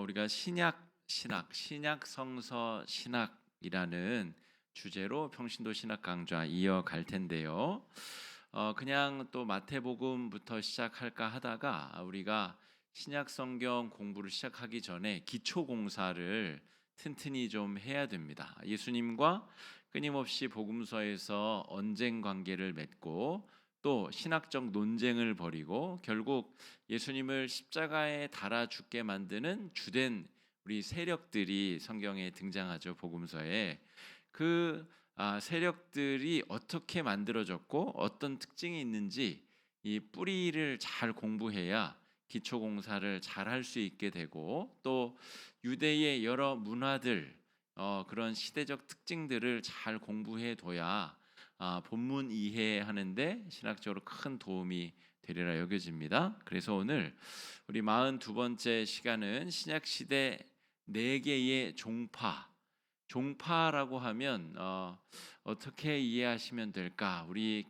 우리가 신약 성서 신학이라는 주제로 평신도 신학 강좌 이어갈 텐데요. 그냥 또 마태복음부터 시작할까 하다가 우리가 신약 성경 공부를 시작하기 전에 기초 공사를 튼튼히 좀 해야 됩니다. 예수님과 끊임없이 복음서에서 언쟁 관계를 맺고 또 신학적 논쟁을 벌이고 결국 예수님을 십자가에 달아 죽게 만드는 주된 우리 세력들이 성경에 등장하죠. 복음서에 그 세력들이 어떻게 만들어졌고 어떤 특징이 있는지 이 뿌리를 잘 공부해야 기초 공사를 잘 할 수 있게 되고 또 유대의 여러 문화들 그런 시대적 특징들을 잘 공부해 둬야 본문 이해하는데 신학적으로 큰 도움이 되리라 여겨집니다. 그래서 오늘 우리 42번째 시간은 신약 시대 네 개의 종파라고 하면 어떻게 이해하시면 될까? 우리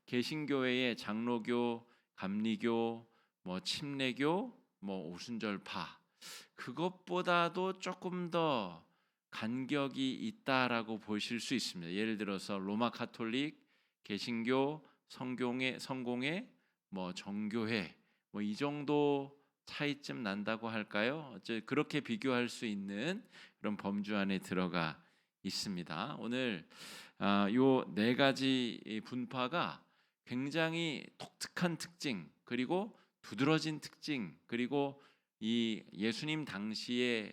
개신교회의 장로교, 감리교, 뭐 침례교, 뭐 오순절파 그것보다도 조금 더 간격이 있다라고 보실 수 있습니다. 예를 들어서 로마 카톨릭, 개신교, 성공회, 뭐 정교회 뭐 이 정도 차이쯤 난다고 할까요? 그렇게 비교할 수 있는 그런 범주 안에 들어가 있습니다. 오늘 요 네 가지 분파가 굉장히 독특한 특징 그리고 두드러진 특징 그리고 이 예수님 당시의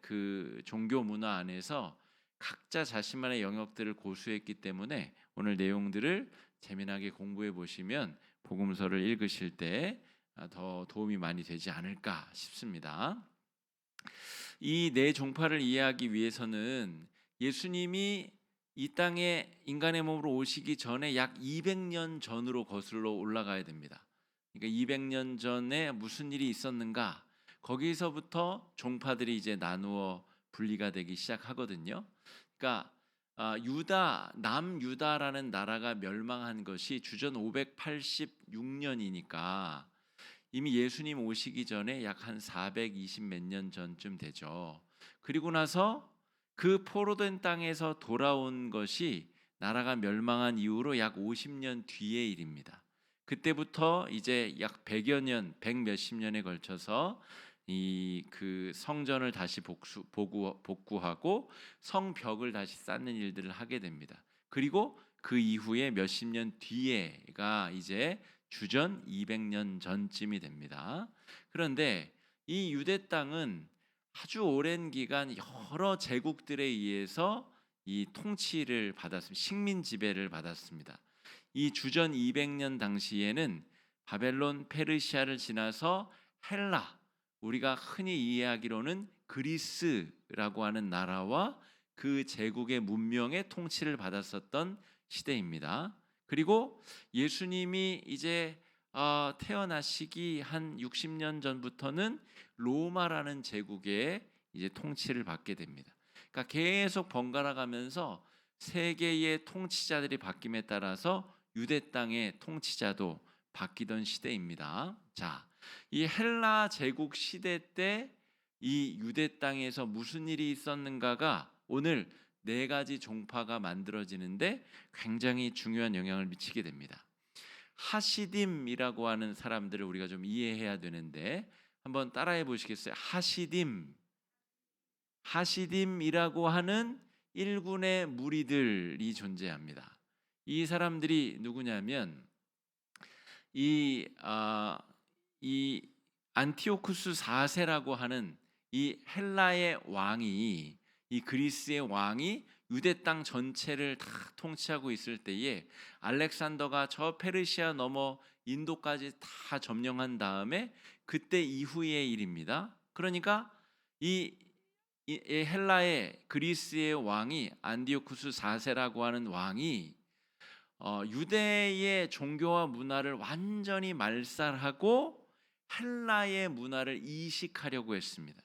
그 종교 문화 안에서 각자 자신만의 영역들을 고수했기 때문에 오늘 내용들을 재미나게 공부해 보시면 복음서를 읽으실 때 더 도움이 많이 되지 않을까 싶습니다. 이 네 종파를 이해하기 위해서는 예수님이 이 땅에 인간의 몸으로 오시기 전에 약 200년 전으로 거슬러 올라가야 됩니다. 그러니까 200년 전에 무슨 일이 있었는가? 거기서부터 종파들이 이제 나누어 분리가 되기 시작하거든요. 그러니까 남유다라는 나라가 멸망한 것이 주전 586년이니까 이미 예수님 오시기 전에 약 한 420 몇 년 전쯤 되죠. 그리고 나서 그 포로된 땅에서 돌아온 것이 나라가 멸망한 이후로 약 50년 뒤의 일입니다. 그때부터 이제 약 100여 년, 100 몇십 년에 걸쳐서 이 그 성전을 다시 복구하고 성벽을 다시 쌓는 일들을 하게 됩니다. 그리고 그 이후에 몇십 년 뒤에가 이제 주전 200년 전쯤이 됩니다. 그런데 이 유대 땅은 아주 오랜 기간 여러 제국들에 의해서 이 통치를 받았습니다. 식민 지배를 받았습니다. 이 주전 200년 당시에는 바벨론, 페르시아를 지나서 헬라, 우리가 흔히 이해하기로는 그리스라고 하는 나라와 그 제국의 문명의 통치를 받았었던 시대입니다. 그리고 예수님이 이제 태어나시기 한 60년 전부터는 로마라는 제국의 이제 통치를 받게 됩니다. 그러니까 계속 번갈아 가면서 세계의 통치자들이 바뀜에 따라서 유대 땅의 통치자도 바뀌던 시대입니다. 자, 이 헬라 제국 시대 때 이 유대 땅에서 무슨 일이 있었는가가 오늘 네 가지 종파가 만들어지는데 굉장히 중요한 영향을 미치게 됩니다. 하시딤이라고 하는 사람들을 우리가 좀 이해해야 되는데 한번 따라해 보시겠어요? 하시딤이라고 하는 일군의 무리들이 존재합니다. 이 사람들이 누구냐면 이 안티오쿠스 4세라고 하는 이 헬라의 왕이 이 그리스의 왕이 유대 땅 전체를 다 통치하고 있을 때에 알렉산더가 저 페르시아 넘어 인도까지 다 점령한 다음에 그때 이후의 일입니다. 그러니까 이 헬라의 그리스의 왕이 안티오쿠스 4세라고 하는 왕이 유대의 종교와 문화를 완전히 말살하고 헬라의 문화를 이식하려고 했습니다.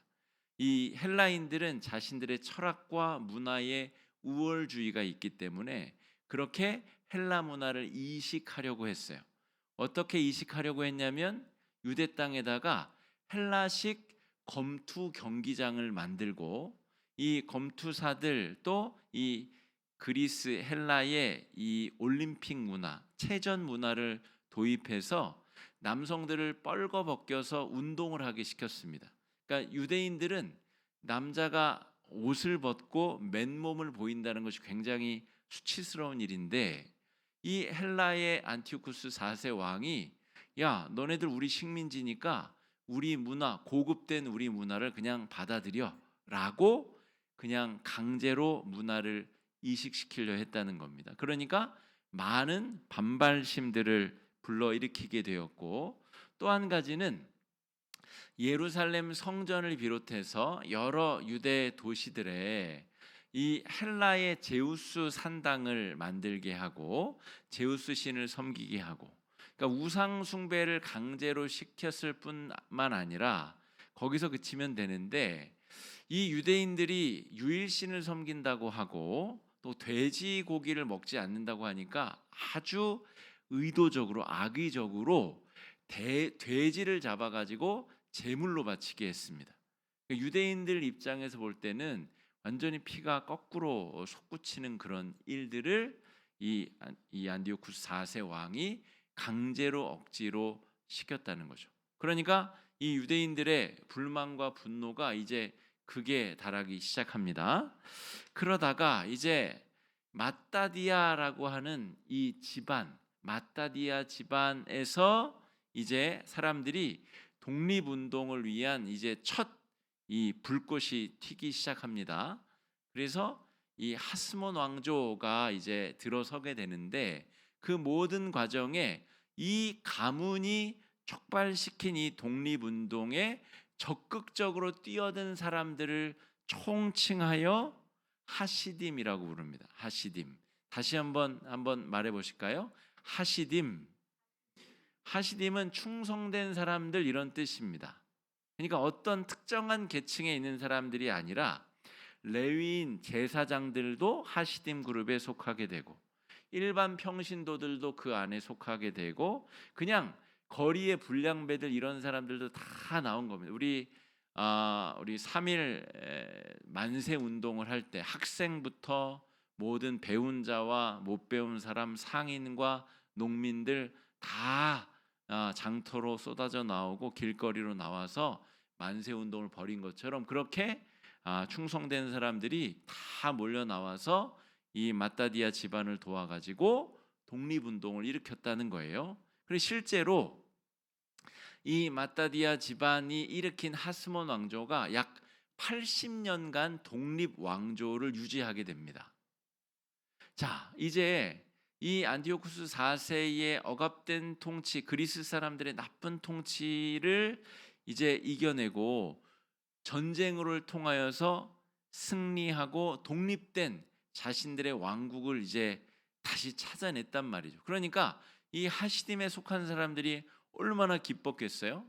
이 헬라인들은 자신들의 철학과 문화에 우월주의가 있기 때문에 그렇게 헬라 문화를 이식하려고 했어요. 어떻게 이식하려고 했냐면 유대 땅에다가 헬라식 검투 경기장을 만들고 이 검투사들 또 이 그리스 헬라의 이 올림픽 문화, 체전 문화를 도입해서 남성들을 뻘거벗겨서 운동을 하게 시켰습니다. 그러니까 유대인들은 남자가 옷을 벗고 맨몸을 보인다는 것이 굉장히 수치스러운 일인데 이 헬라의 안티오쿠스 4세 왕이 야, 너네들 우리 식민지니까 우리 문화, 고급된 우리 문화를 그냥 받아들여라고 그냥 강제로 문화를 이식시키려 했다는 겁니다. 그러니까 많은 반발심들을 불러일으키게 되었고 또 한 가지는 예루살렘 성전을 비롯해서 여러 유대 도시들에 이 헬라의 제우스 산당을 만들게 하고 제우스 신을 섬기게 하고 그러니까 우상 숭배를 강제로 시켰을 뿐만 아니라 거기서 그치면 되는데 이 유대인들이 유일신을 섬긴다고 하고 또 돼지 고기를 먹지 않는다고 하니까 아주 의도적으로 악의적으로 돼지를 잡아가지고 제물로 바치게 했습니다. 유대인들 입장에서 볼 때는 완전히 피가 거꾸로 솟구치는 그런 일들을 이 안디오쿠스 4세 왕이 강제로 억지로 시켰다는 거죠. 그러니까 이 유대인들의 불만과 분노가 이제 극에 달하기 시작합니다. 그러다가 이제 마따디아라고 하는 이 집안, 마따디아 집안에서 이제 사람들이 독립운동을 위한 이제 첫 이 불꽃이 튀기 시작합니다. 그래서 이 하스몬 왕조가 이제 들어서게 되는데 그 모든 과정에 이 가문이 촉발시킨 이 독립운동에 적극적으로 뛰어든 사람들을 총칭하여 하시딤이라고 부릅니다. 하시딤. 다시 한번 말해 보실까요? 하시딤. 하시딤은 충성된 사람들 이런 뜻입니다. 그러니까 어떤 특정한 계층에 있는 사람들이 아니라 레위인 제사장들도 하시딤 그룹에 속하게 되고 일반 평신도들도 그 안에 속하게 되고 그냥 거리의 불량배들 이런 사람들도 다 나온 겁니다. 우리 3일 만세 운동을 할 때 학생부터 모든 배운 자와 못 배운 사람, 상인과 농민들 다 장터로 쏟아져 나오고 길거리로 나와서 만세 운동을 벌인 것처럼 그렇게 충성된 사람들이 다 몰려 나와서 이 마따디아 집안을 도와가지고 독립운동을 일으켰다는 거예요. 그리고 실제로 이 마따디아 집안이 일으킨 하스몬 왕조가 약 80년간 독립 왕조를 유지하게 됩니다. 자, 이제 이 안티오쿠스 4세의 억압된 통치, 그리스 사람들의 나쁜 통치를 이제 이겨내고 전쟁을 통하여서 승리하고 독립된 자신들의 왕국을 이제 다시 찾아냈단 말이죠. 그러니까 이 하시딤에 속한 사람들이 얼마나 기뻤겠어요?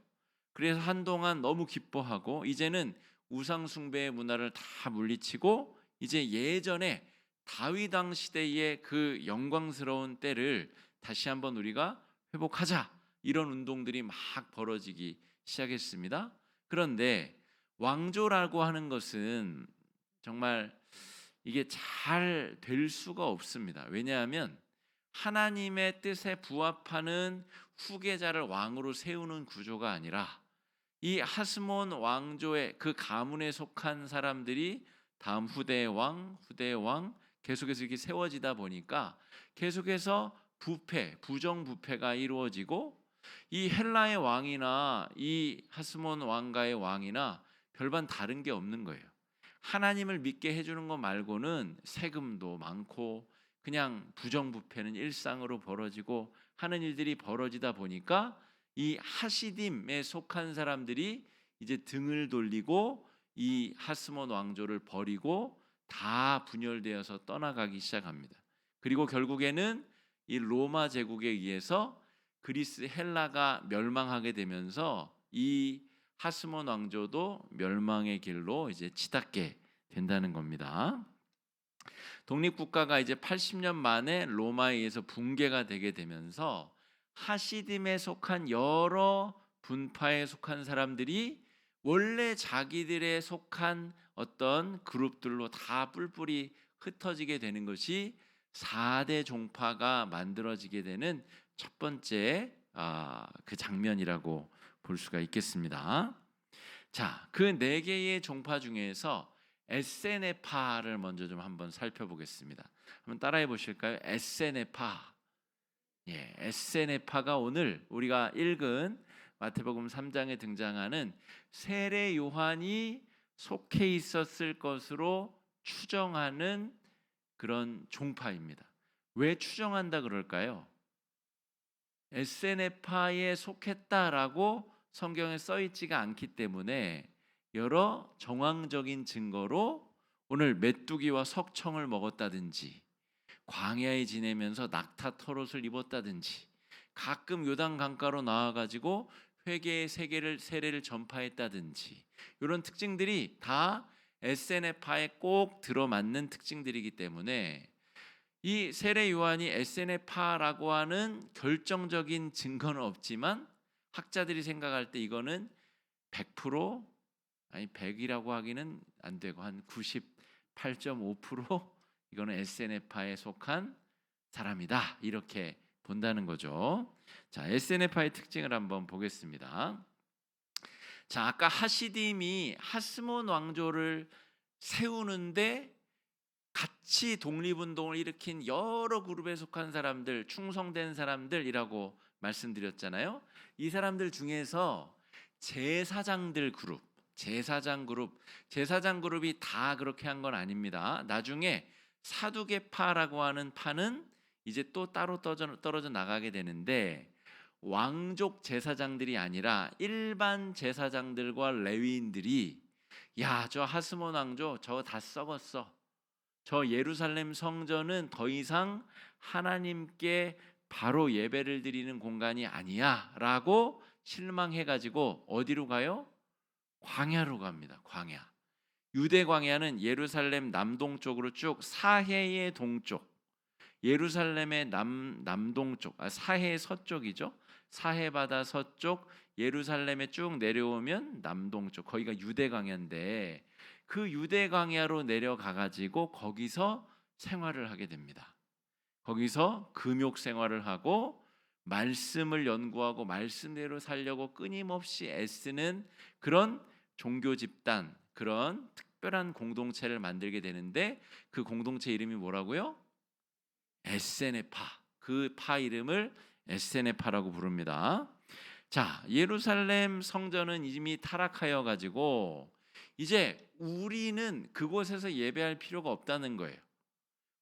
그래서 한동안 너무 기뻐하고 이제는 우상 숭배의 문화를 다 물리치고 이제 예전에 다윗 왕 시대의 그 영광스러운 때를 다시 한번 우리가 회복하자 이런 운동들이 막 벌어지기 시작했습니다. 그런데 왕조라고 하는 것은 정말 이게 잘 될 수가 없습니다. 왜냐하면 하나님의 뜻에 부합하는 후계자를 왕으로 세우는 구조가 아니라 이 하스몬 왕조의 그 가문에 속한 사람들이 다음 후대의 왕 계속해서 이렇게 세워지다 보니까 계속해서 부정부패가 이루어지고 이 헬라의 왕이나 이 하스몬 왕가의 왕이나 별반 다른 게 없는 거예요. 하나님을 믿게 해주는 것 말고는 세금도 많고 그냥 부정부패는 일상으로 벌어지고 하는 일들이 벌어지다 보니까 이 하시딤에 속한 사람들이 이제 등을 돌리고 이 하스몬 왕조를 버리고 다 분열되어서 떠나가기 시작합니다. 그리고 결국에는 이 로마 제국에 의해서 그리스 헬라가 멸망하게 되면서 이 하스몬 왕조도 멸망의 길로 이제 치닫게 된다는 겁니다. 독립국가가 이제 80년 만에 로마에 의해서 붕괴가 되게 되면서 하시딤에 속한 여러 분파에 속한 사람들이 원래 자기들에 속한 어떤 그룹들로 다 뿔뿔이 흩어지게 되는 것이 4대 종파가 만들어지게 되는 첫 번째 그 장면이라고 볼 수가 있겠습니다. 자, 그 네 개의 종파 중에서 에세네파를 먼저 좀 한번 살펴보겠습니다. 한번 따라해 보실까요? 에세네파. 예, 에세네파가 오늘 우리가 읽은 마태복음 3장에 등장하는 세례 요한이 속해 있었을 것으로 추정하는 그런 종파입니다. 왜 추정한다 그럴까요? 에세네파에 속했다라고 성경에 써 있지가 않기 때문에 여러 정황적인 증거로 오늘 메뚜기와 석청을 먹었다든지 광야에 지내면서 낙타 털옷을 입었다든지 가끔 요단 강가로 나와가지고 회개의 세례를 전파했다든지 이런 특징들이 다 에세네파에 꼭 들어맞는 특징들이기 때문에 이 세례 요한이 에세네파라고 하는 결정적인 증거는 없지만 학자들이 생각할 때 이거는 100% 아니 100이라고 하기는 안 되고 한 98.5% 이거는 에세네파에 속한 사람이다 이렇게 본다는 거죠. 자, 에세네파의 특징을 한번 보겠습니다. 자, 아까 하시딤이 하스몬 왕조를 세우는데 같이 독립운동을 일으킨 여러 그룹에 속한 사람들, 충성된 사람들이라고 말씀드렸잖아요. 이 사람들 중에서 제사장들 그룹, 제사장 그룹이 다 그렇게 한 건 아닙니다. 나중에 사두개파라고 하는 파는 이제 또 따로 떨어져 나가게 되는데 왕족 제사장들이 아니라 일반 제사장들과 레위인들이 야, 저 하스몬 왕조 저거 다 썩었어. 저 예루살렘 성전은 더 이상 하나님께 바로 예배를 드리는 공간이 아니야 라고 실망해가지고 어디로 가요? 광야로 갑니다. 광야. 유대 광야는 예루살렘 남동쪽으로 쭉 사해의 동쪽, 예루살렘의 남동쪽, 사해의 서쪽이죠. 사해바다 서쪽, 예루살렘에 쭉 내려오면 남동쪽, 거기가 유대 광야인데 그 유대 광야로 내려가 가지고 거기서 생활을 하게 됩니다. 거기서 금욕 생활을 하고 말씀을 연구하고 말씀대로 살려고 끊임없이 애쓰는 그런 종교 집단, 그런 특별한 공동체를 만들게 되는데 그 공동체 이름이 뭐라고요? 에세네파. 그 파 이름을 에세네파라고 부릅니다. 자, 예루살렘 성전은 이미 타락하여 가지고 이제 우리는 그곳에서 예배할 필요가 없다는 거예요.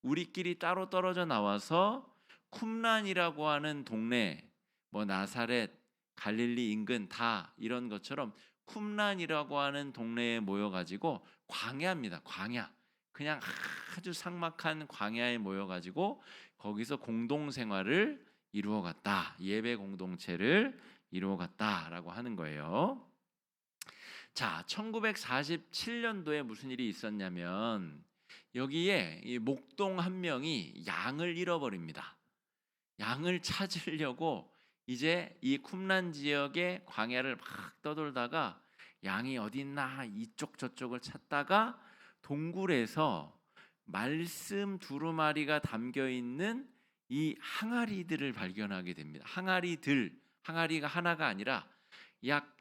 우리끼리 따로 떨어져 나와서 쿰란이라고 하는 동네, 뭐 나사렛, 갈릴리 인근 다 이런 것처럼 쿰란이라고 하는 동네에 모여가지고 광야입니다. 광야. 그냥 아주 삭막한 광야에 모여가지고 거기서 공동생활을 이루어갔다. 예배 공동체를 이루어갔다라고 하는 거예요. 자, 1947년도에 무슨 일이 있었냐면 여기에 이 목동 한 명이 양을 잃어버립니다. 양을 찾으려고 이제 이 쿰란 지역의 광야를 막 떠돌다가 양이 어디 있나 이쪽 저쪽을 찾다가 동굴에서 말씀 두루마리가 담겨 있는 이 항아리들을 발견하게 됩니다. 항아리가 하나가 아니라 약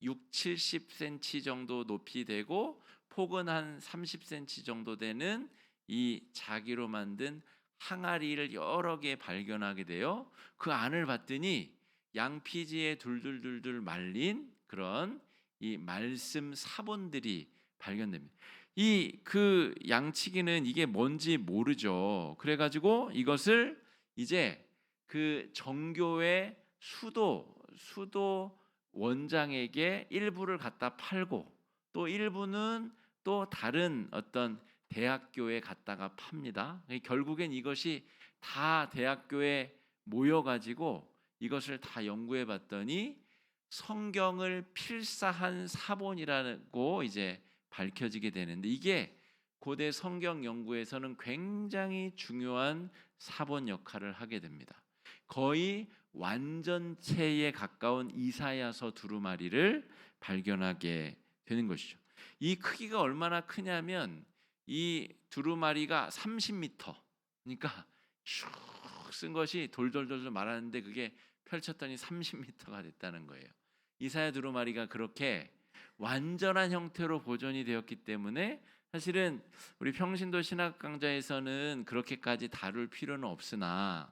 6, 70cm 정도 높이 되고 폭은 한 30cm 정도 되는 이 자기로 만든 항아리를 여러 개 발견하게 돼요. 그 안을 봤더니 양피지에 둘둘둘둘 말린 그런 이 말씀 사본들이 발견됩니다. 이 그 양치기는 이게 뭔지 모르죠. 그래가지고 이것을 이제 그 정교회 수도 원장에게 일부를 갖다 팔고 또 일부는 또 다른 어떤 대학교에 갖다가 팝니다. 결국엔 이것이 다 대학교에 모여가지고 이것을 다 연구해 봤더니 성경을 필사한 사본이라고 이제 밝혀지게 되는데 이게 고대 성경 연구에서는 굉장히 중요한 사본 역할을 하게 됩니다. 거의 완전체에 가까운 이사야서 두루마리를 발견하게 되는 것이죠. 이 크기가 얼마나 크냐면 이 두루마리가 30m, 그러니까 슉 쓴 것이 돌돌돌돌 말하는데 그게 펼쳤더니 30m가 됐다는 거예요. 이사야 두루마리가 그렇게 완전한 형태로 보존이 되었기 때문에 사실은 우리 평신도 신학 강좌에서는 그렇게까지 다룰 필요는 없으나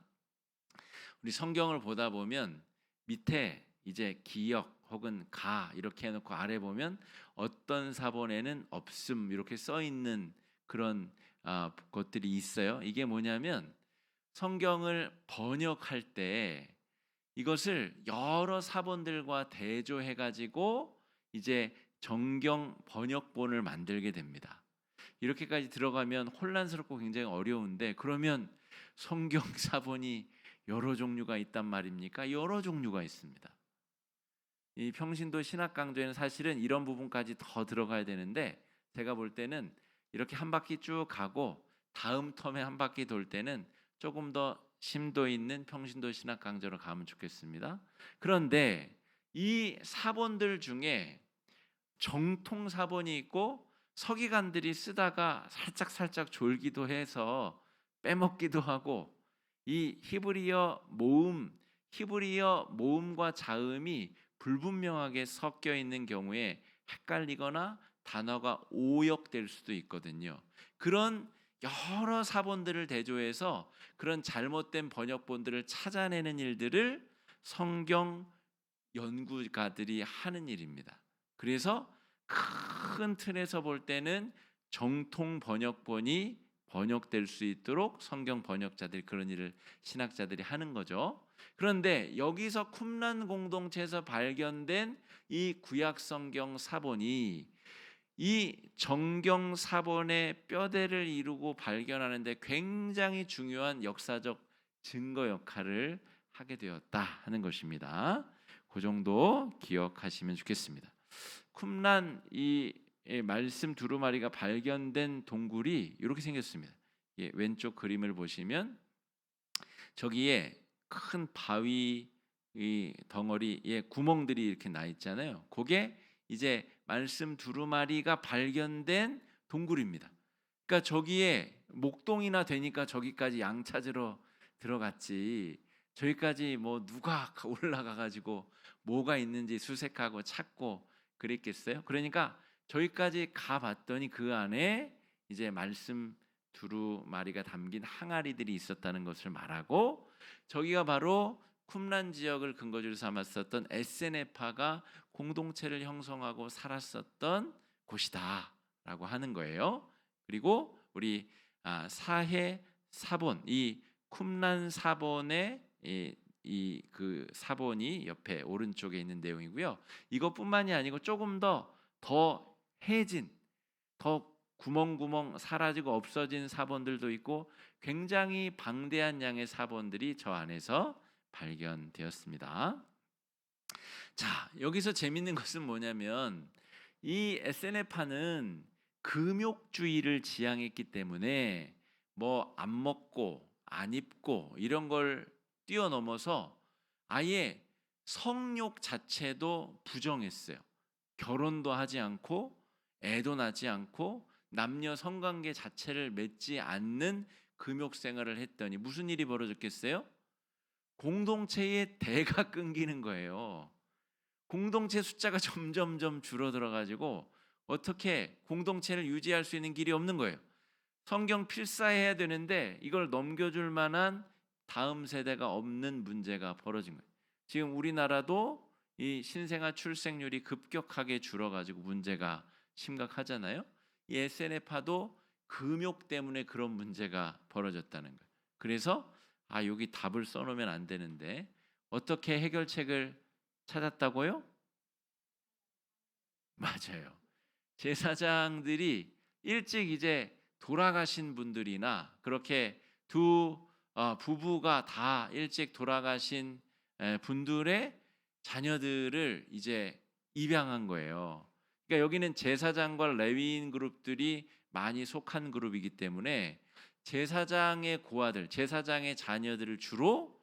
우리 성경을 보다 보면 밑에 이제 기역 혹은 가 이렇게 해놓고 아래 보면 어떤 사본에는 없음 이렇게 써 있는 그런 것들이 있어요. 이게 뭐냐면 성경을 번역할 때 이것을 여러 사본들과 대조해 가지고 이제 정경 번역본을 만들게 됩니다. 이렇게까지 들어가면 혼란스럽고 굉장히 어려운데, 그러면 성경 사본이 여러 종류가 있단 말입니까? 여러 종류가 있습니다. 이 평신도 신학 강좌에는 사실은 이런 부분까지 더 들어가야 되는데, 제가 볼 때는 이렇게 한 바퀴 쭉 가고 다음 텀에 한 바퀴 돌 때는 조금 더 심도 있는 평신도 신학 강좌로 가면 좋겠습니다. 그런데 이 사본들 중에 정통 사본이 있고 서기관들이 쓰다가 살짝 졸기도 해서 빼먹기도 하고, 이 히브리어 모음과 자음이 불분명하게 섞여 있는 경우에 헷갈리거나 단어가 오역될 수도 있거든요. 그런 여러 사본들을 대조해서 그런 잘못된 번역본들을 찾아내는 일들을 성경 연구가들이 하는 일입니다. 그래서 큰 틀에서 볼 때는 정통 번역본이 번역될 수 있도록 성경 번역자들이 그런 일을 신학자들이 하는 거죠. 그런데 여기서 쿰란 공동체에서 발견된 이 구약 성경 사본이 이 정경 사본의 뼈대를 이루고 발견하는 데 굉장히 중요한 역사적 증거 역할을 하게 되었다 하는 것입니다. 그 정도 기억하시면 좋겠습니다. 쿰란 이 말씀 두루마리가 발견된 동굴이 이렇게 생겼습니다. 왼쪽 그림을 보시면 저기에 큰 바위 덩어리에 구멍들이 이렇게 나 있잖아요. 그게 이제 말씀 두루마리가 발견된 동굴입니다. 그러니까 저기에 목동이나 되니까 저기까지 양 찾으러 들어갔지, 저기까지 뭐 누가 올라가 가지고 뭐가 있는지 수색하고 찾고 그랬겠어요? 그러니까 저기까지 가봤더니 그 안에 이제 말씀 두루마리가 담긴 항아리들이 있었다는 것을 말하고, 저기가 바로 쿰란 지역을 근거지로 삼았었던 에세네파가 공동체를 형성하고 살았었던 곳이다라고 하는 거예요. 그리고 우리 사해 사본, 이 쿰란 사본의 그 사본이 옆에 오른쪽에 있는 내용이고요. 이것뿐만이 아니고 조금 더 해진, 더 구멍구멍 사라지고 없어진 사본들도 있고 굉장히 방대한 양의 사본들이 저 안에서 발견되었습니다. 자, 여기서 재밌는 것은 뭐냐면 이 에세네파는 금욕주의를 지향했기 때문에 뭐 안 먹고 안 입고 이런 걸 뛰어넘어서 아예 성욕 자체도 부정했어요. 결혼도 하지 않고 애도 낳지 않고 남녀 성관계 자체를 맺지 않는 금욕 생활을 했더니 무슨 일이 벌어졌겠어요? 공동체의 대가 끊기는 거예요. 공동체 숫자가 점점점 줄어들어 가지고 어떻게 공동체를 유지할 수 있는 길이 없는 거예요. 성경 필사해야 되는데 이걸 넘겨줄 만한 다음 세대가 없는 문제가 벌어진 거예요. 지금 우리나라도 이 신생아 출생률이 급격하게 줄어가지고 문제가 심각하잖아요. 이 SNF파도 금욕 때문에 그런 문제가 벌어졌다는 거예요. 그래서 여기 답을 써놓으면 안 되는데 어떻게 해결책을 찾았다고요? 맞아요. 제사장들이 일찍 이제 돌아가신 분들이나 그렇게 두 부부가 다 일찍 돌아가신 분들의 자녀들을 이제 입양한 거예요. 그러니까 여기는 제사장과 레위인 그룹들이 많이 속한 그룹이기 때문에 제사장의 고아들, 제사장의 자녀들을 주로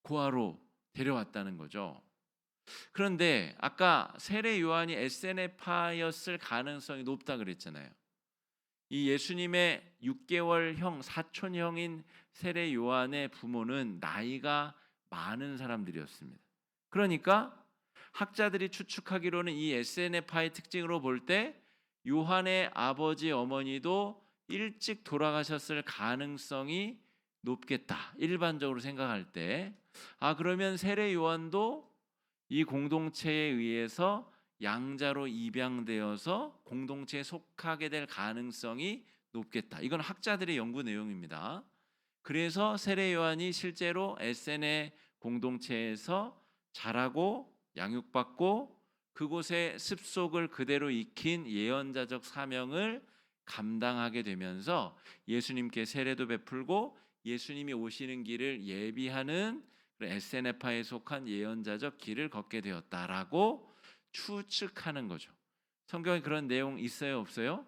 고아로 데려왔다는 거죠. 그런데 아까 세례 요한이 에세네파였을 가능성이 높다 그랬잖아요. 이 예수님의 6개월 형, 사촌 형인 세례 요한의 부모는 나이가 많은 사람들이었습니다. 그러니까 학자들이 추측하기로는 이 에세네파의 특징으로 볼 때 요한의 아버지 어머니도 일찍 돌아가셨을 가능성이 높겠다. 일반적으로 생각할 때. 그러면 세례 요한도 이 공동체에 의해서 양자로 입양되어서 공동체에 속하게 될 가능성이 높겠다. 이건 학자들의 연구 내용입니다. 그래서 세례 요한이 실제로 에세네 공동체에서 자라고 양육받고 그곳의 습속을 그대로 익힌 예언자적 사명을 감당하게 되면서 예수님께 세례도 베풀고 예수님이 오시는 길을 예비하는 에세네파에 속한 예언자적 길을 걷게 되었다라고 추측하는 거죠. 성경에 그런 내용 있어요, 없어요?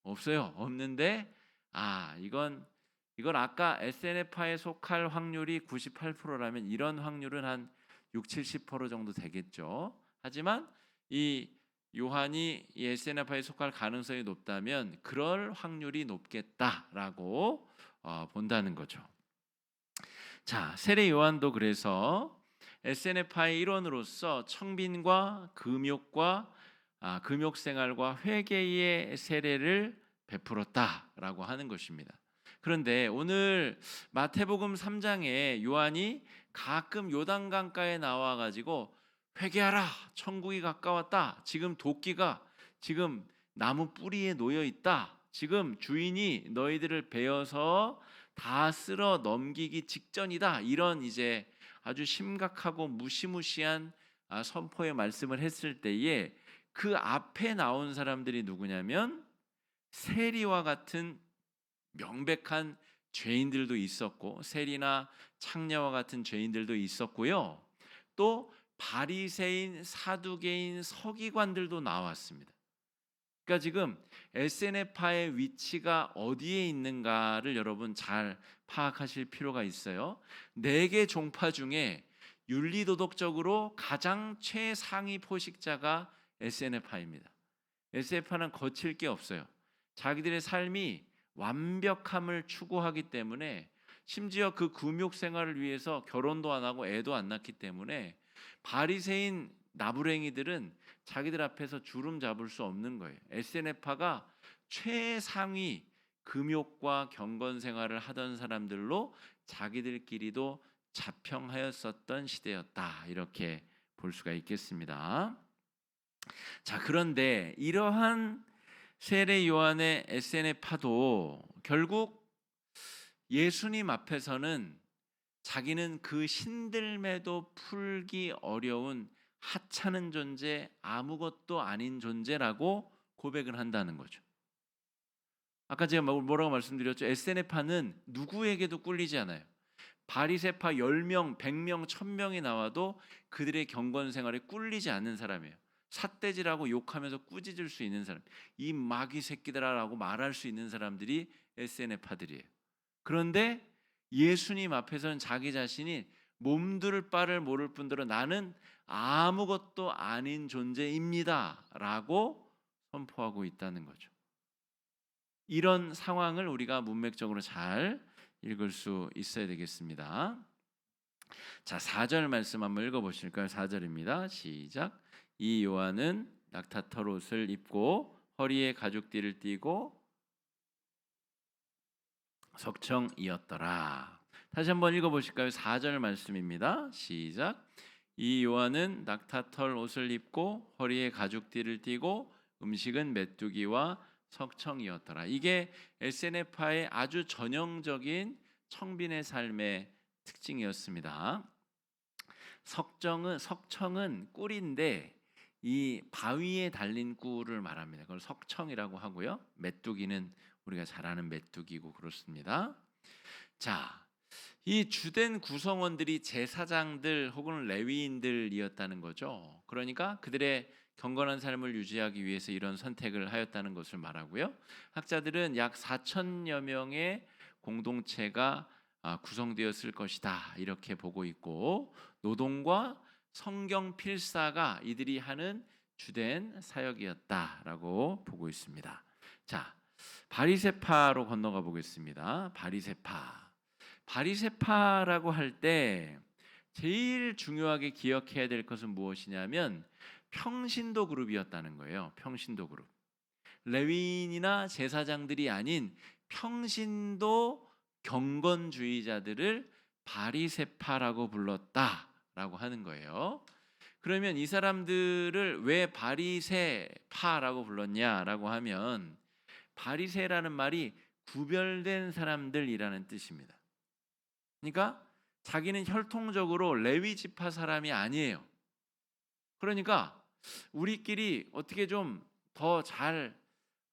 없어요. 없는데 이건 아까 에세네파에 속할 확률이 98%라면 이런 확률은 한 6, 70% 정도 되겠죠. 하지만 이 요한이 이 에세네파에 속할 가능성이 높다면 그럴 확률이 높겠다라고 본다는 거죠. 자, 세례 요한도 그래서 에세네파의 일원으로서 청빈과 금욕과 금욕 생활과 회개의 세례를 베풀었다라고 하는 것입니다. 그런데 오늘 마태복음 3장에 요한이 가끔 요단강가에 나와 가지고 회개하라, 천국이 가까웠다. 지금 도끼가 지금 나무 뿌리에 놓여 있다. 지금 주인이 너희들을 베어서 다 쓸어 넘기기 직전이다. 이런 이제 아주 심각하고 무시무시한 선포의 말씀을 했을 때에 그 앞에 나온 사람들이 누구냐면 세리와 같은 명백한 죄인들도 있었고 세리나 창녀와 같은 죄인들도 있었고요. 또 바리새인, 사두개인, 서기관들도 나왔습니다. 그러니까 지금 에세네파의 위치가 어디에 있는가를 여러분 잘 파악하실 필요가 있어요. 4개 종파 중에 윤리도덕적으로 가장 최상위 포식자가 에세네파입니다. 에세네파는 거칠 게 없어요. 자기들의 삶이 완벽함을 추구하기 때문에 심지어 그 금욕 생활을 위해서 결혼도 안 하고 애도 안 낳기 때문에 바리새인 나부랭이들은 자기들 앞에서 주름 잡을 수 없는 거예요. 에세네파가 최상위 금욕과 경건 생활을 하던 사람들로 자기들끼리도 자평하였었던 시대였다. 이렇게 볼 수가 있겠습니다. 자, 그런데 이러한 세례 요한의 에세네파도 결국 예수님 앞에서는 자기는 그 신들매도 풀기 어려운 하찮은 존재, 아무것도 아닌 존재라고 고백을 한다는 거죠. 아까 제가 뭐라고 말씀드렸죠? 에세네파는 누구에게도 꿀리지 않아요. 바리새파 10명, 100명, 1000명이 나와도 그들의 경건 생활에 꿀리지 않는 사람이에요. 삿대질하고 욕하면서 꾸짖을 수 있는 사람, 이 마귀 새끼들아라고 말할 수 있는 사람들이 에세네파들이에요. 그런데 예수님 앞에서는 자기 자신이 몸둘 바를 모를 뿐더러 나는 아무것도 아닌 존재입니다 라고 선포하고 있다는 거죠. 이런 상황을 우리가 문맥적으로 잘 읽을 수 있어야 되겠습니다. 자, 4절 말씀 한번 읽어보실까요? 4절입니다. 시작. 이 요한은 낙타털 옷을 입고 허리에 가죽띠를 띠고 석청이었더라. 다시 한번 읽어보실까요? 4절 말씀입니다. 시작. 이 요한은 낙타털 옷을 입고 허리에 가죽띠를 띠고 음식은 메뚜기와 석청이었더라. 이게 에세네파의 아주 전형적인 청빈의 삶의 특징이었습니다. 석청은 꿀인데 이 바위에 달린 꿀을 말합니다. 그걸 석청이라고 하고요. 메뚜기는 우리가 잘 아는 메뚜기고 그렇습니다. 자, 이 주된 구성원들이 제사장들 혹은 레위인들이었다는 거죠. 그러니까 그들의 경건한 삶을 유지하기 위해서 이런 선택을 하였다는 것을 말하고요. 학자들은 약 4천여 명의 공동체가 구성되었을 것이다 이렇게 보고 있고, 노동과 성경 필사가 이들이 하는 주된 사역이었다라고 보고 있습니다. 자, 바리새파로 건너가 보겠습니다. 바리새파라고 할 때 제일 중요하게 기억해야 될 것은 무엇이냐면 평신도 그룹이었다는 거예요. 평신도 그룹. 레위인이나 제사장들이 아닌 평신도 경건주의자들을 바리새파라고 불렀다라고 하는 거예요. 그러면 이 사람들을 왜 바리새파라고 불렀냐라고 하면, 바리새라는 말이 구별된 사람들이라는 뜻입니다. 그러니까 자기는 혈통적으로 레위 지파 사람이 아니에요. 그러니까 우리끼리 어떻게 좀 더 잘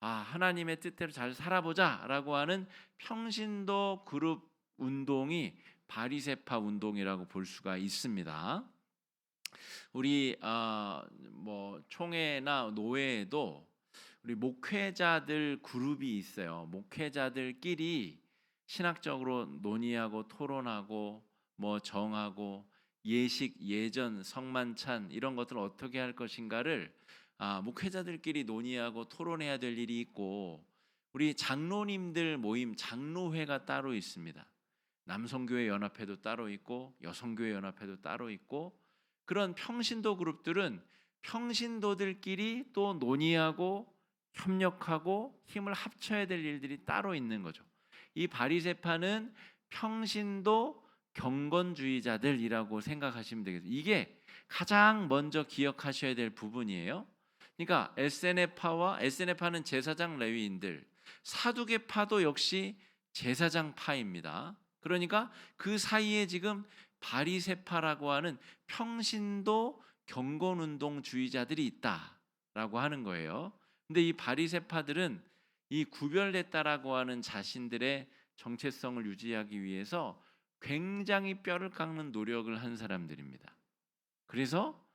하나님의 뜻대로 잘 살아보자라고 하는 평신도 그룹 운동이 바리새파 운동이라고 볼 수가 있습니다. 우리 총회나 노회에도 우리 목회자들 그룹이 있어요. 목회자들끼리 신학적으로 논의하고 토론하고 정하고 예식, 예전, 성만찬 이런 것들을 어떻게 할 것인가를 목회자들끼리 논의하고 토론해야 될 일이 있고, 우리 장로님들 모임 장로회가 따로 있습니다. 남성교회 연합회도 따로 있고 여성교회 연합회도 따로 있고, 그런 평신도 그룹들은 평신도들끼리 또 논의하고 협력하고 힘을 합쳐야 될 일들이 따로 있는 거죠. 이 바리새파는 평신도 경건주의자들이라고 생각하시면 되겠어요. 이게 가장 먼저 기억하셔야 될 부분이에요. 그러니까 SNF파는 제사장 레위인들, 사두개파도 역시 제사장파입니다. 그러니까 그 사이에 지금 바리새파라고 하는 평신도 경건운동주의자들이 있다라고 하는 거예요. 근데 이 바리새파들은 이 구별됐다라고 하는 자신들의 정체성을 유지하기 위해서 굉장히 뼈를 깎는 노력을 한 사람들입니다. 그래서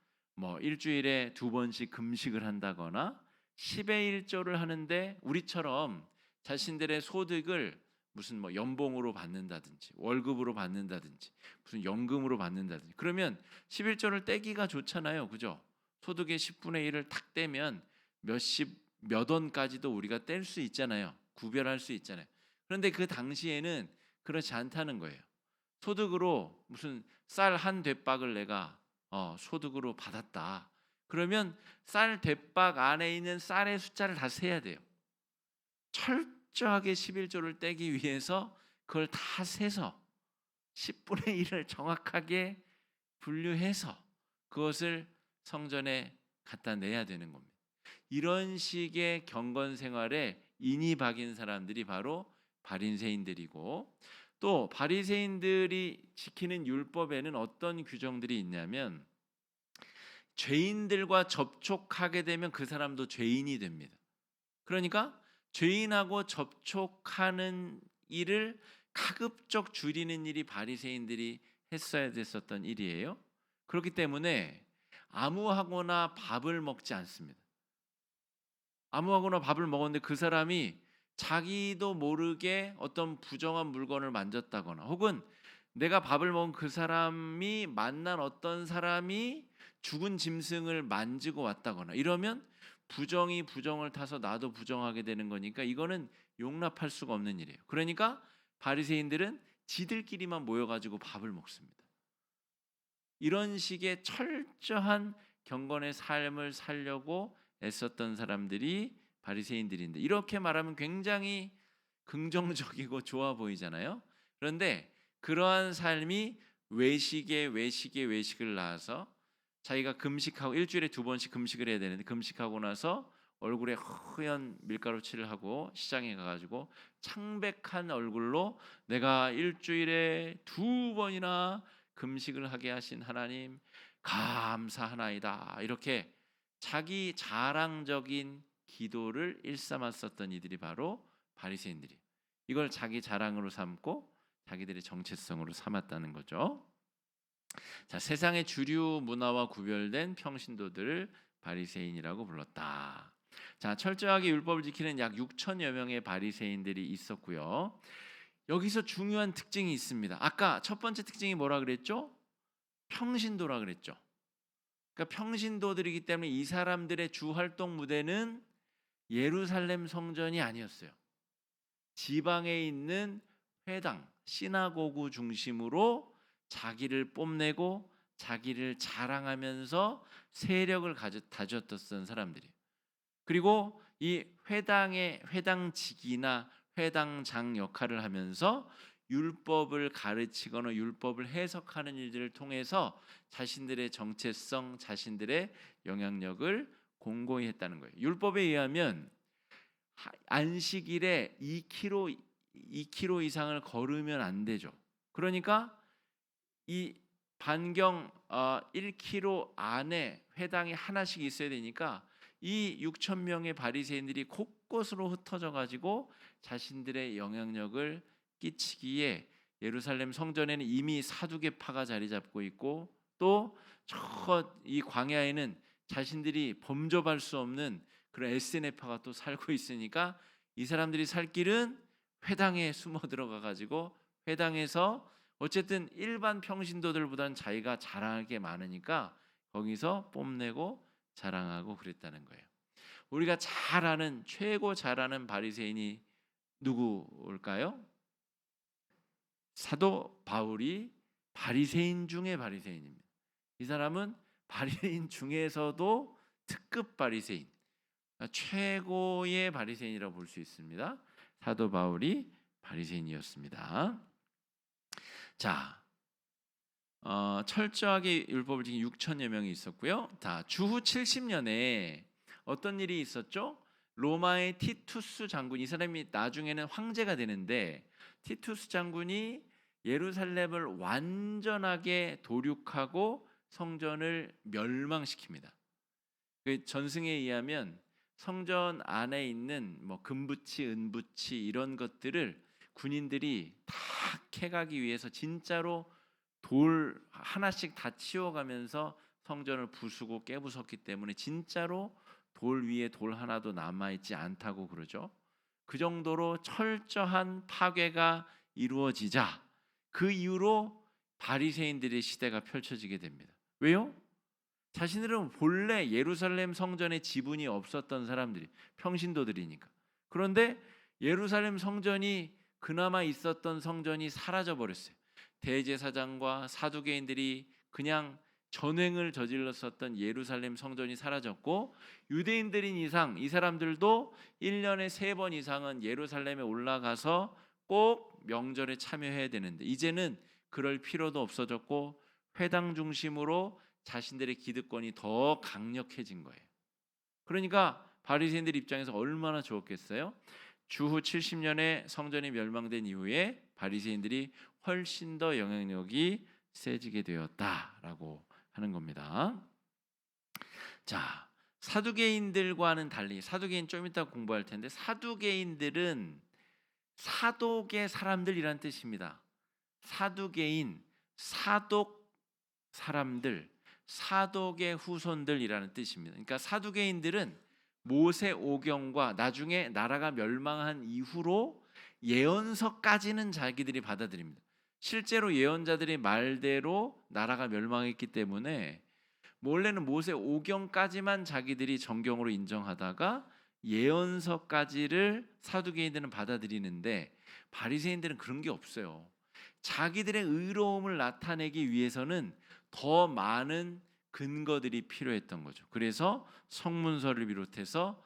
일주일에 2번씩 금식을 한다거나 10의 1조를 하는데, 우리처럼 자신들의 소득을 무슨 연봉으로 받는다든지 월급으로 받는다든지 무슨 연금으로 받는다든지, 그러면 11조를 떼기가 좋잖아요. 그죠? 소득의 10분의 1을 탁 떼면 몇 원까지도 우리가 뗄 수 있잖아요. 구별할 수 있잖아요. 그런데 그 당시에는 그렇지 않다는 거예요. 소득으로 무슨 쌀 한 대박을 내가 소득으로 받았다. 그러면 쌀 대박 안에 있는 쌀의 숫자를 다 세야 돼요. 철저하게 11조를 떼기 위해서 그걸 다 세서 10분의 1을 정확하게 분류해서 그것을 성전에 갖다 내야 되는 겁니다. 이런 식의 경건 생활에 인이 박인 사람들이 바로 바리새인들이고, 또 바리새인들이 지키는 율법에는 어떤 규정들이 있냐면, 죄인들과 접촉하게 되면 그 사람도 죄인이 됩니다. 그러니까 죄인하고 접촉하는 일을 가급적 줄이는 일이 바리새인들이 했어야 됐었던 일이에요. 그렇기 때문에 아무하거나 밥을 먹지 않습니다. 아무하거나 밥을 먹었는데 그 사람이 자기도 모르게 어떤 부정한 물건을 만졌다거나, 혹은 내가 밥을 먹은 그 사람이 만난 어떤 사람이 죽은 짐승을 만지고 왔다거나 이러면 부정이 부정을 타서 나도 부정하게 되는 거니까 이거는 용납할 수가 없는 일이에요. 그러니까 바리새인들은 지들끼리만 모여가지고 밥을 먹습니다. 이런 식의 철저한 경건의 삶을 살려고 애썼던 사람들이 바리새인들인데, 이렇게 말하면 굉장히 긍정적이고 좋아 보이잖아요. 그런데 그러한 삶이 외식을 낳아서, 자기가 금식하고 일주일에 2번씩 금식을 해야 되는데, 금식하고 나서 얼굴에 허연 밀가루 칠을 하고 시장에 가가지고 창백한 얼굴로 내가 일주일에 2번이나 금식을 하게 하신 하나님 감사하나이다, 이렇게 자기 자랑적인 기도를 일삼았었던 이들이 바로 바리새인들이에요. 이걸 자기 자랑으로 삼고 자기들의 정체성으로 삼았다는 거죠. 자, 세상의 주류 문화와 구별된 평신도들을 바리새인이라고 불렀다. 자, 철저하게 율법을 지키는 약 6천여 명의 바리새인들이 있었고요. 여기서 중요한 특징이 있습니다. 아까 첫 번째 특징이 뭐라 그랬죠? 평신도라 그랬죠. 그러니까 평신도들이기 때문에 이 사람들의 주 활동 무대는 예루살렘 성전이 아니었어요. 지방에 있는 회당, 시나고구 중심으로 자기를 뽐내고 자기를 자랑하면서 세력을 다졌던 사람들이에요. 그리고 이 회당의 회당직이나 회당장 역할을 하면서 율법을 가르치거나 율법을 해석하는 일들을 통해서 자신들의 정체성, 자신들의 영향력을 공고히 했다는 거예요. 율법에 의하면 안식일에 2km 이상을 걸으면 안 되죠. 그러니까 이 반경 1km 안에 회당이 하나씩 있어야 되니까 이 6천 명의 바리새인들이 곳곳으로 흩어져 가지고 자신들의 영향력을 끼치기에 예루살렘 성전에는 이미 사두개파가 자리 잡고 있고 또 저 이 광야에는 자신들이 범접할 수 없는 그런 에스네파가 또 살고 있으니까 이 사람들이 살 길은 회당에 숨어 들어가 가지고 회당에서 어쨌든 일반 평신도들보다는 자기가 자랑할 게 많으니까 거기서 뽐내고 자랑하고 그랬다는 거예요. 우리가 잘 아는 최고 잘 아는 바리새인이 누구일까요? 사도 바울이 바리새인 중에 바리새인입니다. 이 사람은 바리새인 중에서도 특급 바리새인, 최고의 바리새인이라고 볼 수 있습니다. 사도 바울이 바리새인이었습니다. 자, 철저하게 율법을 지킨 6천여 명이 있었고요. 주후 70년에 어떤 일이 있었죠? 로마의 티투스 장군, 이 사람이 나중에는 황제가 되는데 티투스 장군이 예루살렘을 완전하게 도륙하고 성전을 멸망시킵니다. 그 전승에 의하면 성전 안에 있는 뭐 금붙이, 은붙이 이런 것들을 군인들이 다 캐가기 위해서 진짜로 돌 하나씩 다 치워가면서 성전을 부수고 깨부쉈기 때문에 진짜로 돌 위에 돌 하나도 남아있지 않다고 그러죠. 그 정도로 철저한 파괴가 이루어지자 그 이후로 바리새인들의 시대가 펼쳐지게 됩니다. 왜요? 자신들은 본래 예루살렘 성전에 지분이 없었던 사람들이 평신도들이니까. 그런데 예루살렘 성전이 그나마 있었던 성전이 사라져 버렸어요. 대제사장과 사두개인들이 그냥 전횡을 저질렀었던 예루살렘 성전이 사라졌고 유대인들인 이상 이 사람들도 1년에 3번 이상은 예루살렘에 올라가서 꼭 명절에 참여해야 되는데 이제는 그럴 필요도 없어졌고 회당 중심으로 자신들의 기득권이 더 강력해진 거예요. 그러니까 바리새인들 입장에서 얼마나 좋았겠어요? 주후 70년에 성전이 멸망된 이후에 바리새인들이 훨씬 더 영향력이 세지게 되었다라고 하는 겁니다. 자, 사두개인들과는 달리 사두개인 좀 이따 공부할 텐데 사두개인들은 사독의 사람들이란 뜻입니다. 사두개인, 사독 사람들, 사독의 후손들이라는 뜻입니다. 그러니까 사두개인들은 모세오경과 나중에 나라가 멸망한 이후로 예언서까지는 자기들이 받아들입니다. 실제로 예언자들의 말대로 나라가 멸망했기 때문에 원래는 모세오경까지만 자기들이 정경으로 인정하다가 예언서까지를 사두개인들은 받아들이는데 바리새인들은 그런 게 없어요. 자기들의 의로움을 나타내기 위해서는 더 많은 근거들이 필요했던 거죠. 그래서 성문서를 비롯해서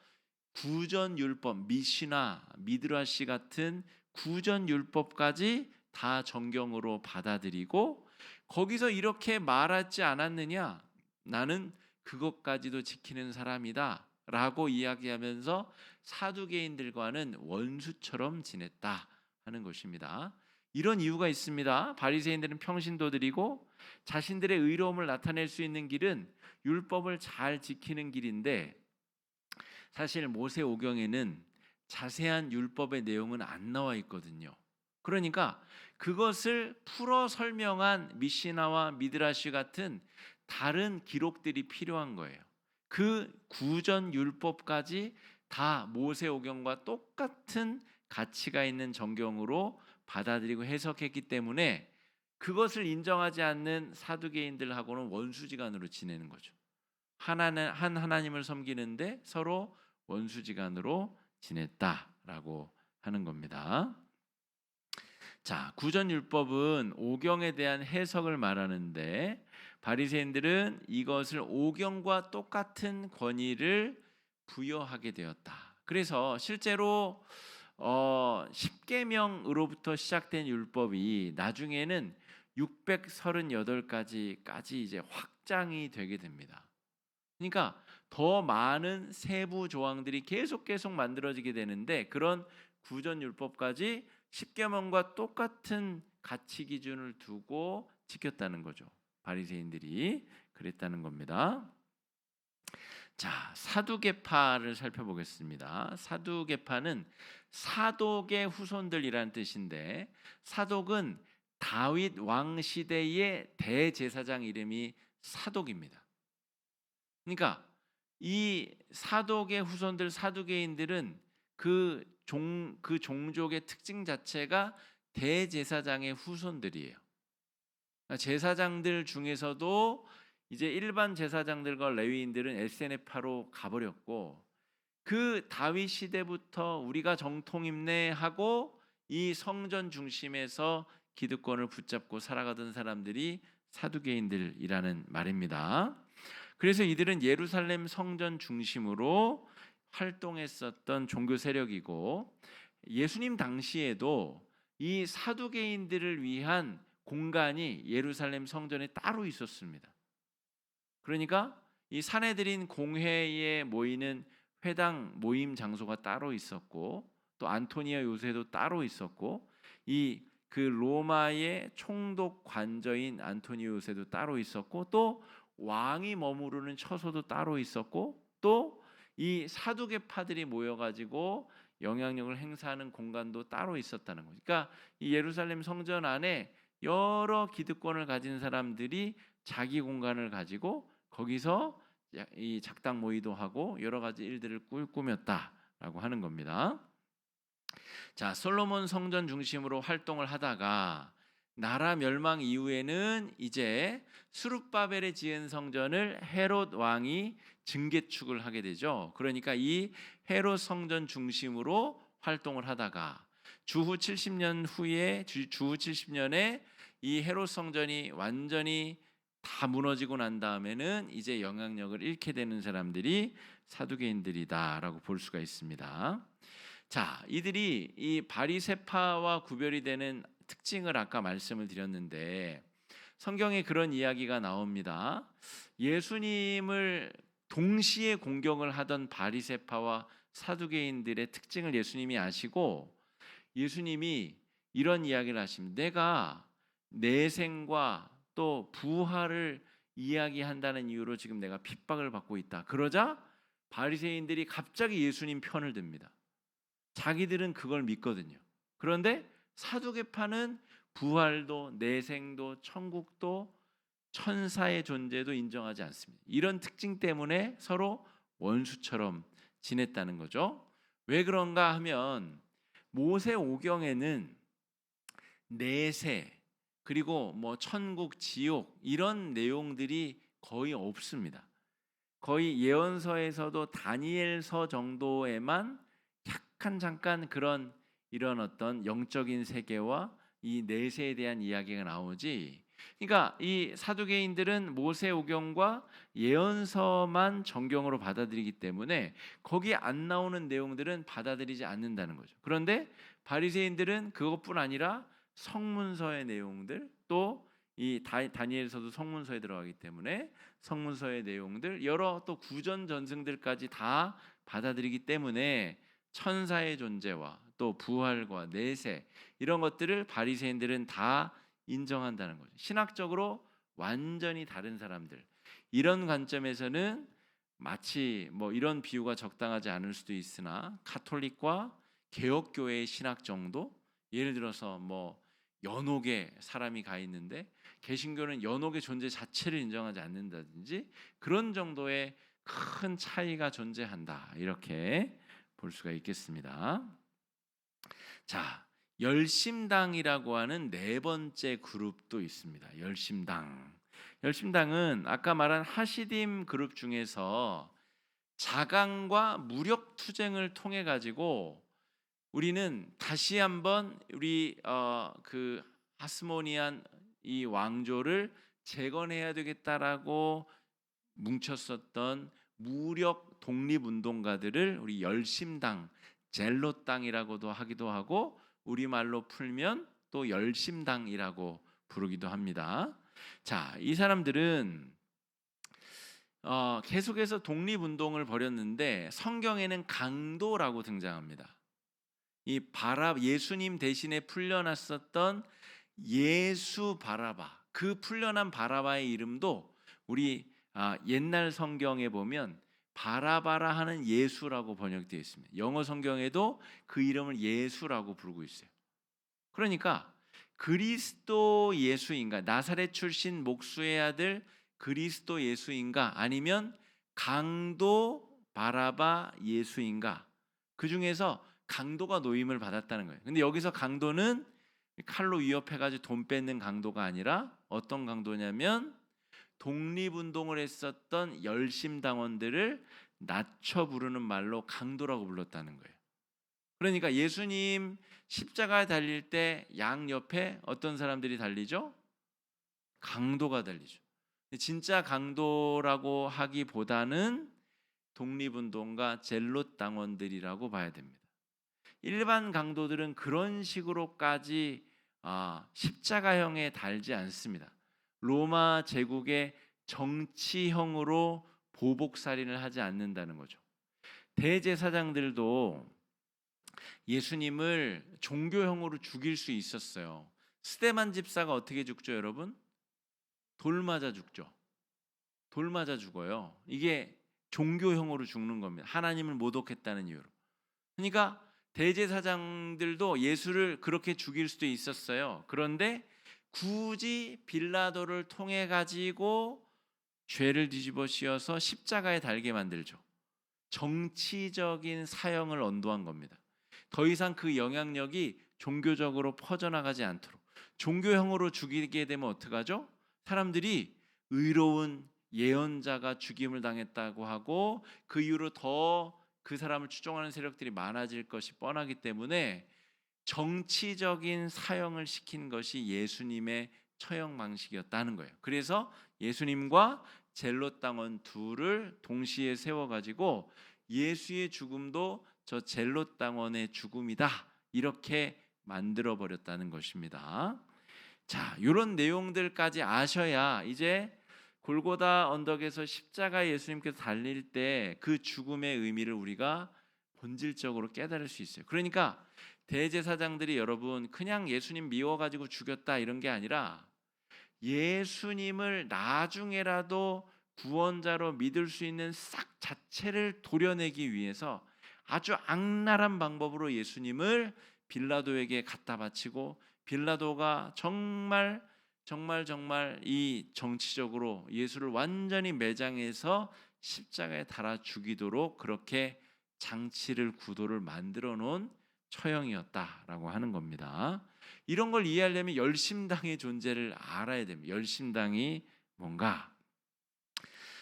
구전율법, 미시나, 미드라시 같은 구전율법까지 다 정경으로 받아들이고 거기서 이렇게 말하지 않았느냐? 나는 그것까지도 지키는 사람이다 라고 이야기하면서 사두개인들과는 원수처럼 지냈다 하는 것입니다. 이런 이유가 있습니다. 바리새인들은 평신도들이고 자신들의 의로움을 나타낼 수 있는 길은 율법을 잘 지키는 길인데 사실 모세오경에는 자세한 율법의 내용은 안 나와 있거든요. 그러니까 그것을 풀어 설명한 미시나와 미드라시 같은 다른 기록들이 필요한 거예요. 그 구전 율법까지 다 모세오경과 똑같은 가치가 있는 정경으로 받아들이고 해석했기 때문에 그것을 인정하지 않는 사두개인들하고는 원수지간으로 지내는 거죠. 하나는 한 하나님을 섬기는데 서로 원수지간으로 지냈다라고 하는 겁니다. 자, 구전율법은 오경에 대한 해석을 말하는데 바리새인들은 이것을 오경과 똑같은 권위를 부여하게 되었다. 그래서 실제로 10계명으로부터 시작된 율법이 나중에는 638가지까지 이제 확장이 되게 됩니다. 그러니까 더 많은 세부 조항들이 계속 만들어지게 되는데 그런 구전율법까지 10계명과 똑같은 가치 기준을 두고 지켰다는 거죠. 바리새인들이 그랬다는 겁니다. 자, 사두개파를 살펴보겠습니다. 사두개파는 사독의 후손들이라는 뜻인데 사독은 다윗 왕 시대의 대제사장 이름이 사독입니다. 그러니까 이 사독의 후손들 사두개인들은 그 종족의 특징 자체가 대제사장의 후손들이에요. 제사장들 중에서도 이제 일반 제사장들과 레위인들은 에세네파로 가버렸고 그 다윗 시대부터 우리가 정통임내 하고 이 성전 중심에서 기득권을 붙잡고 살아가던 사람들이 사두개인들이라는 말입니다. 그래서 이들은 예루살렘 성전 중심으로 활동했었던 종교 세력이고 예수님 당시에도 이 사두개인들을 위한 공간이 예루살렘 성전에 따로 있었습니다. 그러니까 이 사내들인 공회에 모이는 회당 모임 장소가 따로 있었고 또 안토니아 요새도 따로 있었고 그 로마의 총독 관저인 안토니오 요새도 따로 있었고 또 왕이 머무르는 처소도 따로 있었고 또 이 사두개파들이 모여가지고 영향력을 행사하는 공간도 따로 있었다는 거죠. 그러니까 이 예루살렘 성전 안에 여러 기득권을 가진 사람들이 자기 공간을 가지고 거기서 이 작당 모의도 하고 여러 가지 일들을 꾸몄다라고 하는 겁니다. 자, 솔로몬 성전 중심으로 활동을 하다가 나라 멸망 이후에는 이제 스룹바벨에 지은 성전을 헤롯 왕이 증개축을 하게 되죠. 그러니까 이 헤롯 성전 중심으로 활동을 하다가 주후 70년에 이 헤롯 성전이 완전히 다 무너지고 난 다음에는 이제 영향력을 잃게 되는 사람들이 사두개인들이다라고 볼 수가 있습니다. 자, 이들이 이 바리새파와 구별이 되는 특징을 아까 말씀을 드렸는데 성경에 그런 이야기가 나옵니다. 예수님을 동시에 공경을 하던 바리새파와 사두개인들의 특징을 예수님이 아시고 예수님이 이런 이야기를 하십니다. 내가 내생과 또 부활을 이야기한다는 이유로 지금 내가 핍박을 받고 있다. 그러자 바리새인들이 갑자기 예수님 편을 듭니다. 자기들은 그걸 믿거든요. 그런데 사두개파는 부활도 내생도 천국도 천사의 존재도 인정하지 않습니다. 이런 특징 때문에 서로 원수처럼 지냈다는 거죠. 왜 그런가 하면 모세오경에는 내세 그리고 뭐 천국, 지옥 이런 내용들이 거의 없습니다. 거의 예언서에서도 다니엘서 정도에만 약간 잠깐 이런 어떤 영적인 세계와 이 내세에 대한 이야기가 나오지. 그러니까 이 사두개인들은 모세오경과 예언서만 정경으로 받아들이기 때문에 거기에 안 나오는 내용들은 받아들이지 않는다는 거죠. 그런데 바리새인들은 그것뿐 아니라 성문서의 내용들 또 이 다니엘서도 성문서에 들어가기 때문에 성문서의 내용들 여러 또 구전 전승들까지 다 받아들이기 때문에 천사의 존재와 또 부활과 내세 이런 것들을 바리새인들은 다 인정한다는 거죠. 신학적으로 완전히 다른 사람들. 이런 관점에서는 마치 뭐 이런 비유가 적당하지 않을 수도 있으나 가톨릭과 개혁교회의 신학 정도 예를 들어서 뭐 연옥에 사람이 가 있는데 개신교는 연옥의 존재 자체를 인정하지 않는다든지 그런 정도의 큰 차이가 존재한다. 이렇게 볼 수가 있겠습니다. 자, 열심당이라고 하는 네 번째 그룹도 있습니다. 열심당. 열심당은 아까 말한 하시딤 그룹 중에서 자강과 무력 투쟁을 통해 가지고 우리는 다시 한번 우리 그 하스모니안 이 왕조를 재건해야 되겠다라고 뭉쳤었던 무력 독립운동가들을 우리 열심당, 젤롯당이라고도 하기도 하고 우리말로 풀면 또 열심당이라고 부르기도 합니다. 자, 이 사람들은 계속해서 독립운동을 벌였는데 성경에는 강도라고 등장합니다. 이 예수님 대신에 풀려났었던 예수 바라바, 그 풀려난 바라바의 이름도 우리 옛날 성경에 보면 바라바라 하는 예수라고 번역되어 있습니다. 영어 성경에도 그 이름을 예수라고 부르고 있어요. 그러니까 그리스도 예수인가, 나사렛 출신 목수의 아들 그리스도 예수인가, 아니면 강도 바라바 예수인가, 그 중에서 강도가 노임을 받았다는 거예요. 근데 여기서 강도는 칼로 위협해가지고 돈 뺏는 강도가 아니라 어떤 강도냐면 독립운동을 했었던 열심당원들을 낮춰 부르는 말로 강도라고 불렀다는 거예요. 그러니까 예수님 십자가에 달릴 때 양옆에 어떤 사람들이 달리죠? 강도가 달리죠. 진짜 강도라고 하기보다는 독립운동가 젤롯 당원들이라고 봐야 됩니다. 일반 강도들은 그런 식으로까지 십자가형에 달지 않습니다. 로마 제국의 정치형으로 보복살인을 하지 않는다는 거죠. 대제사장들도 예수님을 종교형으로 죽일 수 있었어요. 스데반 집사가 어떻게 죽죠, 여러분? 돌 맞아 죽죠. 돌 맞아 죽어요. 이게 종교형으로 죽는 겁니다. 하나님을 모독했다는 이유로. 그러니까 대제사장들도 예수를 그렇게 죽일 수도 있었어요. 그런데 굳이 빌라도를 통해 가지고 죄를 뒤집어 씌워서 십자가에 달게 만들죠. 정치적인 사형을 언도한 겁니다. 더 이상 그 영향력이 종교적으로 퍼져나가지 않도록. 종교형으로 죽이게 되면 어떡하죠? 사람들이 의로운 예언자가 죽임을 당했다고 하고 그 이후로 더 그 사람을 추종하는 세력들이 많아질 것이 뻔하기 때문에 정치적인 사형을 시킨 것이 예수님의 처형 방식이었다는 거예요. 그래서 예수님과 젤롯 당원 둘을 동시에 세워가지고 예수의 죽음도 저 젤롯 당원의 죽음이다, 이렇게 만들어 버렸다는 것입니다. 자, 이런 내용들까지 아셔야 이제 골고다 언덕에서 십자가 예수님께서 달릴 때 그 죽음의 의미를 우리가 본질적으로 깨달을 수 있어요. 그러니까 대제사장들이 여러분 그냥 예수님 미워가지고 죽였다 이런 게 아니라 예수님을 나중에라도 구원자로 믿을 수 있는 싹 자체를 도려내기 위해서 아주 악랄한 방법으로 예수님을 빌라도에게 갖다 바치고, 빌라도가 정말 이 정치적으로 예수를 완전히 매장해서 십자가에 달아 죽이도록 그렇게 장치를 구도를 만들어 놓은 처형이었다라고 하는 겁니다. 이런 걸 이해하려면 열심당의 존재를 알아야 됩니다. 열심당이 뭔가?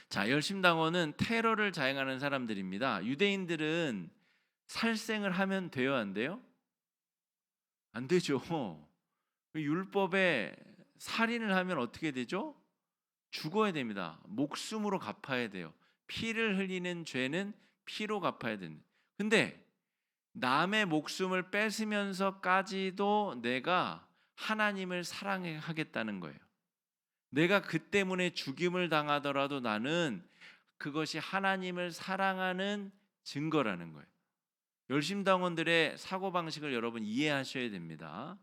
자, 열심당원은 테러를 자행하는 사람들입니다. 유대인들은 살생을 하면 돼요, 안 돼요? 안 되죠. 율법에 살인을 하면 어떻게 되죠? 죽어야 됩니다. 목숨으로 갚아야 돼요. 피를 흘리는 죄는 피로 갚아야 됩니다. 근데 남의 목숨을 뺏으면서까지도 내가 하나님을 사랑하겠다는 거예요. 내가 그 때문에 죽임을 당하더라도 나는 그것이 하나님을 사랑하는 증거라는 거예요. 열심당원들의 사고방식을 여러분 이해하셔야 됩니다.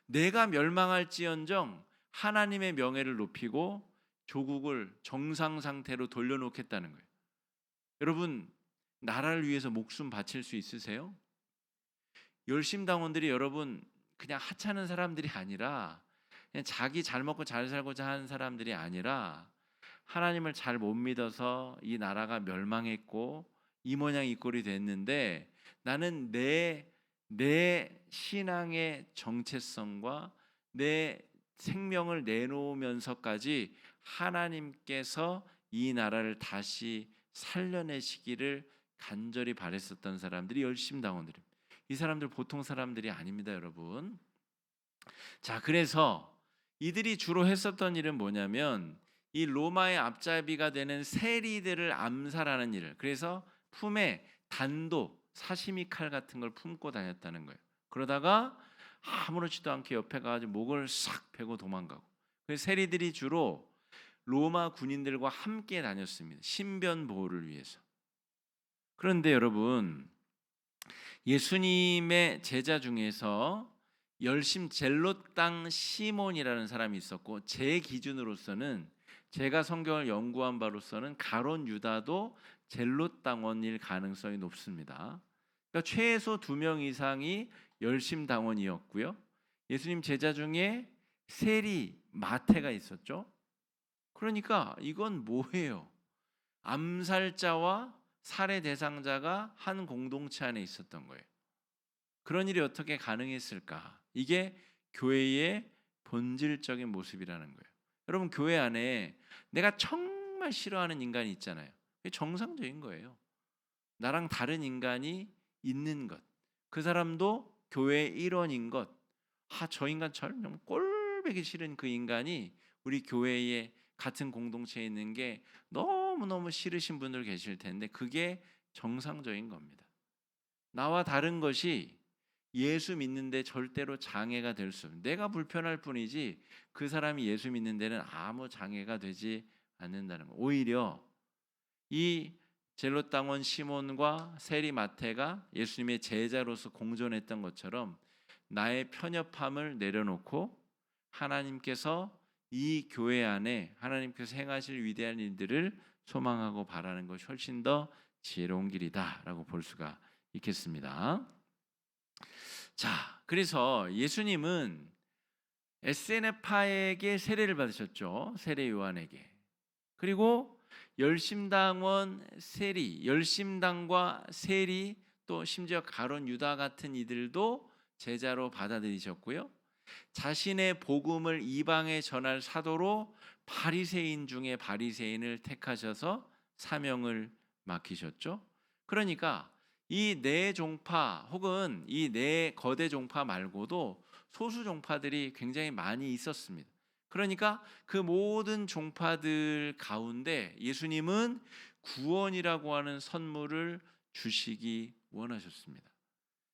내가 멸망할지언정 하나님의 명예를 높이고 조국을 정상 상태로 돌려놓겠다는 거예요. 여러분, 나라를 위해서 목숨 바칠 수 있으세요? 열심당원들이 여러분 그냥 하찮은 사람들이 아니라, 그냥 자기 잘 먹고 잘 살고자 하는 사람들이 아니라, 하나님을 잘 못 믿어서 이 나라가 멸망했고 이 모양 이 꼴이 됐는데 나는 내 내 신앙의 정체성과 내 생명을 내놓으면서까지 하나님께서 이 나라를 다시 살려내시기를 간절히 바랬었던 사람들이 열심당원들입니다. 이 사람들 보통 사람들이 아닙니다, 여러분. 자, 그래서 이들이 주로 했었던 일은 뭐냐면 이 로마의 앞잡이가 되는 세리들을 암살하는 일을, 그래서 품에 단도, 사시미 칼 같은 걸 품고 다녔다는 거예요. 그러다가 아무렇지도 않게 옆에 가가지고 목을 싹 베고 도망가고. 그래서 세리들이 주로 로마 군인들과 함께 다녔습니다. 신변 보호를 위해서. 그런데 여러분, 예수님의 제자 중에서 열심 젤롯 땅 시몬이라는 사람이 있었고, 제 기준으로서는, 제가 성경을 연구한 바로서는 가론 유다도 젤롯 당원일 가능성이 높습니다. 그러니까 최소 2명 이상이 열심 당원이었고요. 예수님 제자 중에 세리 마태가 있었죠. 그러니까 이건 뭐예요? 암살자와 살해 대상자가 한 공동체 안에 있었던 거예요. 그런 일이 어떻게 가능했을까? 이게 교회의 본질적인 모습이라는 거예요. 여러분, 교회 안에 내가 정말 싫어하는 인간이 있잖아요. 그게 정상적인 거예요. 나랑 다른 인간이 있는 것, 그 사람도 교회의 일원인 것. 저 인간처럼 정말 꼴보기 싫은 그 인간이 우리 교회에 같은 공동체에 있는 게 너무너무 싫으신 분들 계실 텐데, 그게 정상적인 겁니다. 나와 다른 것이 예수 믿는데 절대로 장애가 될 수 없는, 내가 불편할 뿐이지 그 사람이 예수 믿는 데는 아무 장애가 되지 않는다는 거. 오히려 이 젤롯 당원 시몬과 세리 마태가 예수님의 제자로서 공존했던 것처럼 나의 편협함을 내려놓고 하나님께서 이 교회 안에 하나님께서 행하실 위대한 일들을 소망하고 바라는 것이 훨씬 더 지혜로운 길이다라고 볼 수가 있겠습니다. 자, 그래서 예수님은 에세네파에게 세례를 받으셨죠. 세례 요한에게. 그리고 열심당원 세리, 열심당과 세리, 또 심지어 가론 유다 같은 이들도 제자로 받아들이셨고요. 자신의 복음을 이방에 전할 사도로 바리새인 중에 바리새인을 택하셔서 사명을 맡기셨죠. 그러니까 이 네 종파 혹은 이 네 거대 종파 말고도 소수 종파들이 굉장히 많이 있었습니다. 그러니까 그 모든 종파들 가운데 예수님은 구원이라고 하는 선물을 주시기 원하셨습니다.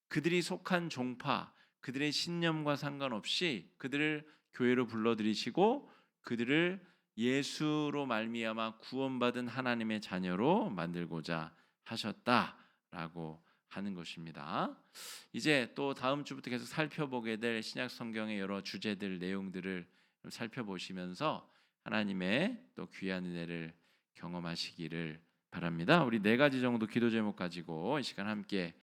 그들이 속한 종파, 그들의 신념과 상관없이 그들을 교회로 불러들이시고 그들을 예수로 말미암아 구원받은 하나님의 자녀로 만들고자 하셨다라고 하는 것입니다. 이제 또 다음 주부터 계속 살펴보게 될 신약 성경의 여러 주제들, 내용들을 살펴보시면서 하나님의 또 귀한 은혜를 경험하시기를 바랍니다. 우리 4가지 정도 기도 제목 가지고 이 시간 함께